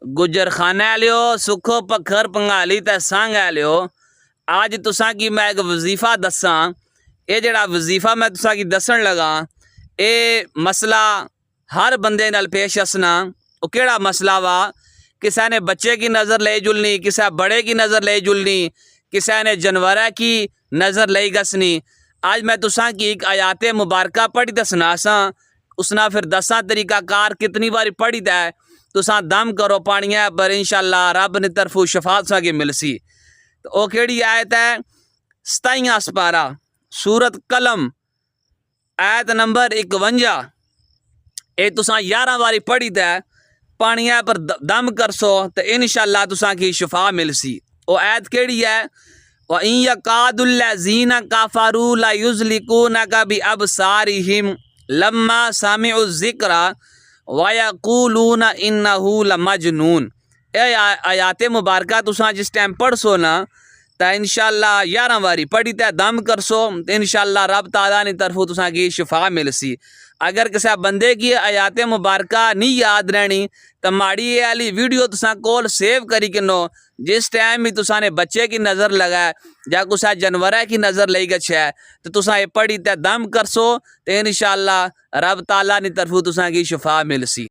गुजर खाने आलियो सुखो पखर पंगाली ते संग आलियो। आज तुसां की मैं एक वजीफा दसां। ये जड़ा वजीफा मैं तुसां की दसन लगा, ये मसला हर बंदे नाल पेश असना। वो केड़ा मसला वा? किसी ने बच्चे की नज़र ले जुलनी, किसी बड़े की नज़र ले जुलनी, किसी ने जानवर की नज़र ले गसनी। आज मैं तुसां की एक आयात मुबारका पढ़ी दसना सा, उसना फिर दसा तरीका कार कितनी बारी पढ़ी दै तुसां दम करो पानिया पर इंशाअल्लाह रब ने तरफों शफात सा की मिलसी। तो वो केड़ी आयत है? 27वां सपारा सूरत कलम आयत नंबर 51। ये तुसां 11 बारी पढ़ी दै पानिया पर दम करसो तो इंशाअल्लाह तुसां की शफा मिलसी। वो आयत केड़ी है? व इन यकादुल्लज़ीना कफरू ला युज़लिकूनका बिअबसारिहिम लम्मा समिउ ज़िक्रा व यक़ूलून इन्नहु लमजनून। ए आयात मुबारका तुसां जिस टाइम पढ़सो ना तो इंशाअल्लाह 11 बारी पढ़ी ते दम करसो तो इंशाअल्लाह रब ताला ने तरफों तुसां की शफा मिलसी। अगर किसी बंदे की आयात मुबारका नहीं याद रहनी तो माड़ी ये वाली वीडियो तुसां कोल सेव करी किनो, जिस टाइम भी तुसां ने बच्चे की नज़र लगाए या कुछ जानवर की नज़र लई गच्छे तो तुसां ये पढ़ी ते दम करसो तो इंशाअल्लाह रब ताला ने तरफों तुसां की शफा मिलसी।